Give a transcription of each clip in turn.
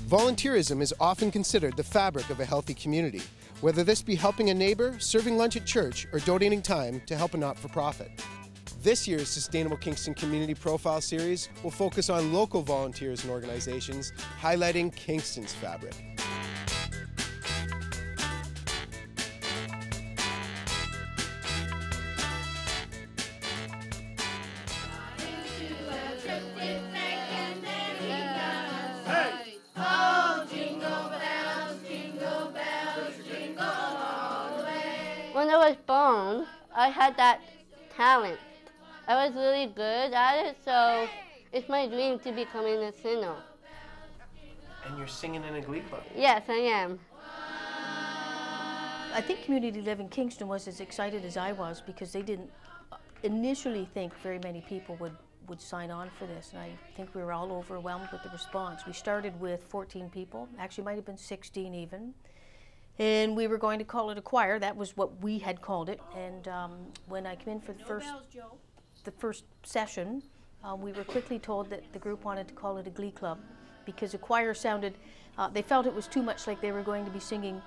Volunteerism is often considered the fabric of a healthy community, whether this be helping a neighbor, serving lunch at church, or donating time to help a not-for-profit. This year's Sustainable Kingston Community Profile Series will focus on local volunteers and organizations, highlighting Kingston's fabric. When I was born, I had that talent. I was really good at it, so it's my dream to become a singer. And you're singing in a Glee club? Yes, I am. I think Community Living Kingston was as excited as I was because they didn't initially think very many people would sign on for this, and I think we were all overwhelmed with the response. We started with 14 people, actually might have been 16 even. And we were going to call it a choir. That was what we had called it. And when I came in for the first session, we were quickly told that the group wanted to call it a Glee club because a choir sounded, they felt it was too much like they were going to be singing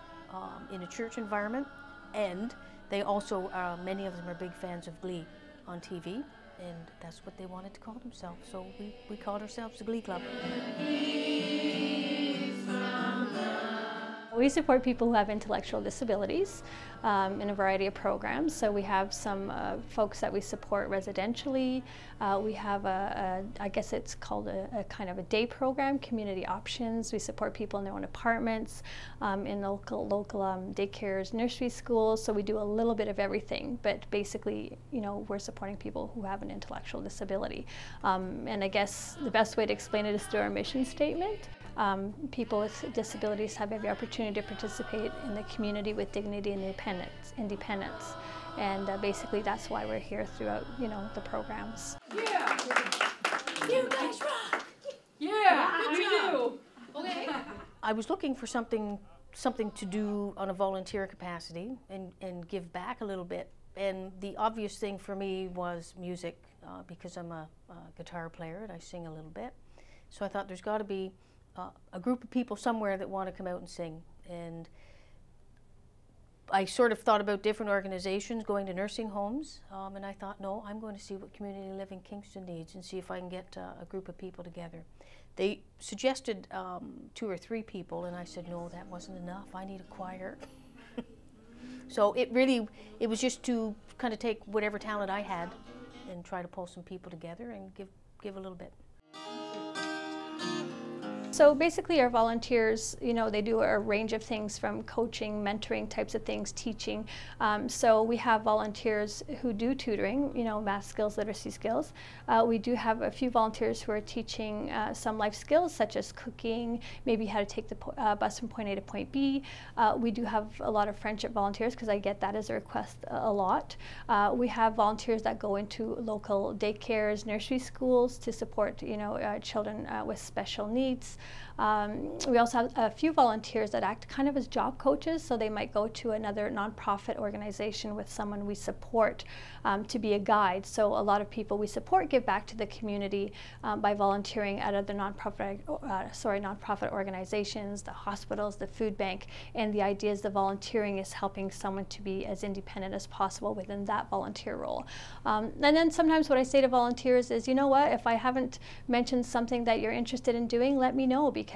in a church environment. And they also, many of them are big fans of Glee on TV. And that's what they wanted to call themselves. So we called ourselves the Glee Club. We support people who have intellectual disabilities in a variety of programs. So we have some folks that we support residentially. We have I guess it's called a kind of a day program, community options. We support people in their own apartments, in local daycares, nursery schools. So we do a little bit of everything, but basically, you know, we're supporting people who have an intellectual disability. And I guess the best way to explain it is through our mission statement. People with disabilities have every opportunity to participate in the community with dignity and independence. And basically that's why we're here throughout, you know, the programs. Yeah! You guys rock! Yeah, we do! Okay. I was looking for something to do on a volunteer capacity and give back a little bit. And the obvious thing for me was music, because I'm a guitar player and I sing a little bit. So I thought there's got to be a group of people somewhere that want to come out and sing. And I sort of thought about different organizations going to nursing homes, and I thought, no, I'm going to see what Community Living Kingston needs and see if I can get a group of people together. They suggested 2 or 3 people, and I said, no, that wasn't enough. I need a choir. So it was just to kind of take whatever talent I had and try to pull some people together and give a little bit. So basically our volunteers, you know, they do a range of things from coaching, mentoring types of things, teaching. So we have volunteers who do tutoring, you know, math skills, literacy skills. We do have a few volunteers who are teaching some life skills such as cooking, maybe how to take the bus from point A to point B. We do have a lot of friendship volunteers because I get that as a request a lot. We have volunteers that go into local daycares, nursery schools to support, you know, children with special needs. We also have a few volunteers that act kind of as job coaches, so they might go to another nonprofit organization with someone we support to be a guide. So a lot of people we support give back to the community by volunteering at other nonprofit organizations, the hospitals, the food bank, and the idea is the volunteering is helping someone to be as independent as possible within that volunteer role. And then sometimes what I say to volunteers is, you know what, if I haven't mentioned something that you're interested in doing, let me know, because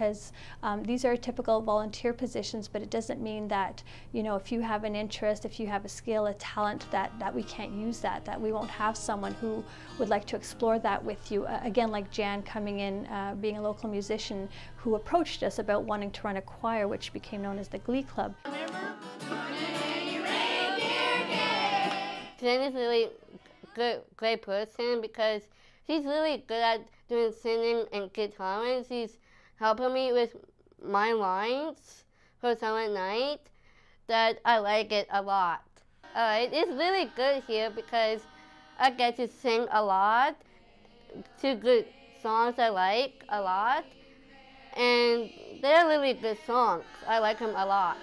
these are typical volunteer positions, but it doesn't mean that, you know, if you have an interest, if you have a skill, a talent, that we can't use that we won't have someone who would like to explore that with you. Again, like Jan coming in, being a local musician, who approached us about wanting to run a choir, which became known as the Glee Club. Jan is really great person because she's really good at doing singing and guitar, and she's helping me with my lines for summer night that I like it a lot. Alright, it's really good here because I get to sing a lot, 2 good songs I like a lot, and they're really good songs. I like them a lot.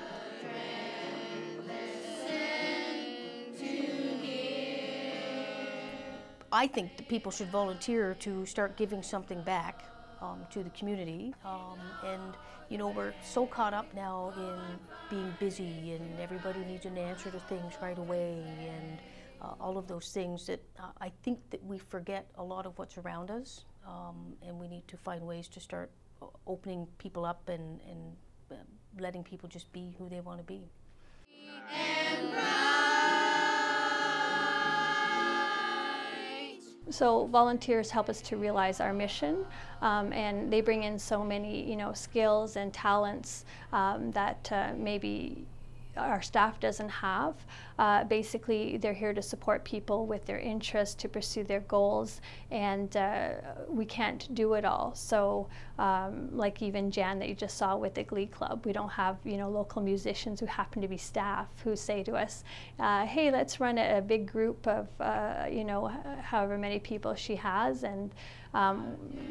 I think that people should volunteer to start giving something back. to the community. And you know, we're so caught up now in being busy, and everybody needs an answer to things right away, and all of those things that I think that we forget a lot of what's around us, and we need to find ways to start opening people up and letting people just be who they want to be. So volunteers help us to realize our mission, and they bring in so many, you know, skills and talents that maybe our staff doesn't have. Basically, they're here to support people with their interests, to pursue their goals, and we can't do it all. So, like even Jan that you just saw with the Glee Club, we don't have, you know, local musicians who happen to be staff who say to us, "Hey, let's run a big group of, you know, however many people she has," and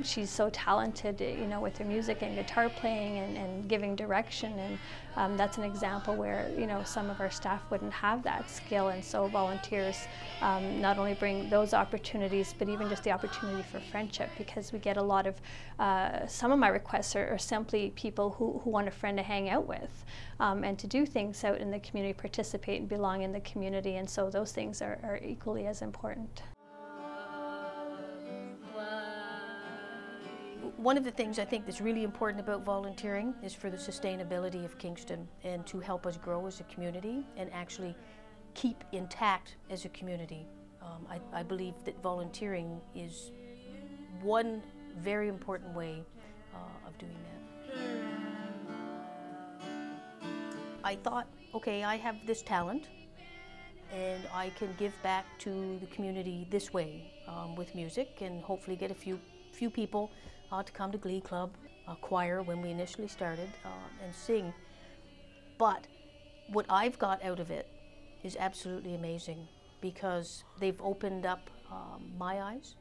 she's so talented, you know, with her music and guitar playing and giving direction, and that's an example where, you know, some of our staff wouldn't have that skill, and so volunteers not only bring those opportunities, but even just the opportunity for friendship, because we get a lot of, some of my requests are simply people who want a friend to hang out with, and to do things out in the community, participate and belong in the community, and so those things are equally as important. One of the things I think that's really important about volunteering is for the sustainability of Kingston, and to help us grow as a community and actually keep intact as a community. I believe that volunteering is one very important way of doing that. I thought, okay, I have this talent and I can give back to the community this way, with music, and hopefully get a few people to come to Glee Club, choir when we initially started, and sing. But what I've got out of it is absolutely amazing, because they've opened up my eyes.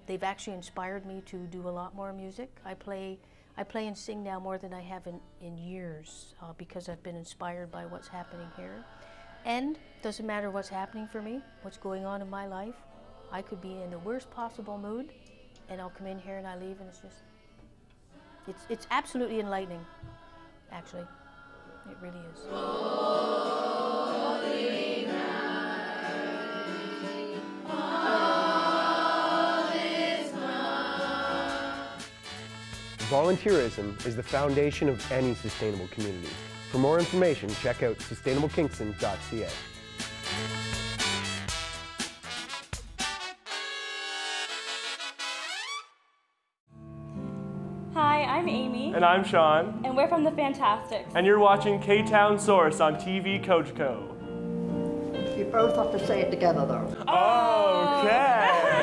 They've actually inspired me to do a lot more music. I play and sing now more than I have in years, because I've been inspired by what's happening here. And doesn't matter what's happening for me, what's going on in my life. I could be in the worst possible mood, and I'll come in here and I leave, and it's absolutely enlightening, actually. It really is. Volunteerism is the foundation of any sustainable community. For more information, check out sustainablekingston.ca. Hi, I'm Amy. And I'm Sean. And we're from the Fantastics. And you're watching K-Town Source on TV Coachco. You both have to say it together, though. Okay.